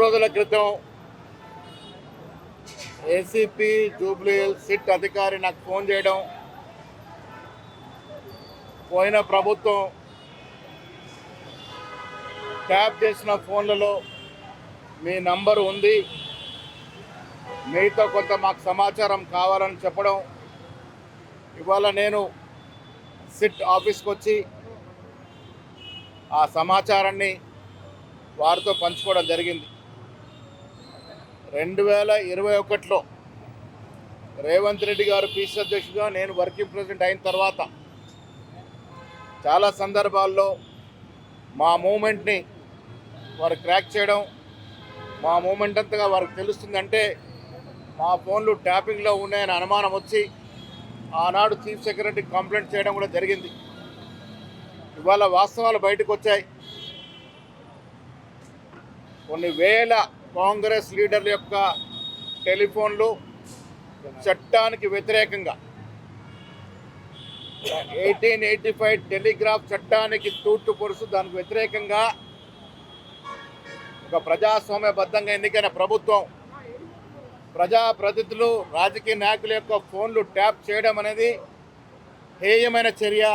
రోజుల క్రితం ACP Jubilee Hills SIT అధికారి నాకు ఫోన్ చేయడం, పోయిన ప్రభుత్వం ట్యాప్ చేసిన ఫోన్లలో మీ నంబరు ఉంది, మీతో కొంత మాకు సమాచారం కావాలని చెప్పడం. ఇవాళ నేను సిట్ ఆఫీస్కి వచ్చి ఆ సమాచారాన్ని వారితో పంచుకోవడం జరిగింది. 2021లో రేవంత్ రెడ్డి గారు పీసీ అధ్యక్షుడిగా, నేను వర్కింగ్ ప్రెసిడెంట్ అయిన తర్వాత చాలా సందర్భాల్లో మా మూమెంట్ని వారు క్రాక్ చేయడం, మా మూమెంట్ అంతగా వారికి తెలుస్తుందంటే మా ఫోన్లు ట్యాపింగ్లో ఉన్నాయని అనుమానం వచ్చి ఆనాడు చీఫ్ సెక్రటరీ కంప్లైంట్ చేయడం కూడా జరిగింది. ఇవాళ వాస్తవాలు బయటకు వచ్చాయి. కొన్ని వేల కాంగ్రెస్ లీడర్ల యొక్క టెలిఫోన్లు చట్టానికి వ్యతిరేకంగా 1885 టెలిగ్రాఫ్ చట్టానికి తూట్లు పొడుస్తూ దానికి వ్యతిరేకంగా ఒక ప్రజాస్వామ్యబద్ధంగా ఎన్నికైన ప్రభుత్వం ప్రజాప్రతినిధులు, రాజకీయ నాయకుల యొక్క ఫోన్లు ట్యాప్ చేయడం అనేది హేయమైన చర్య.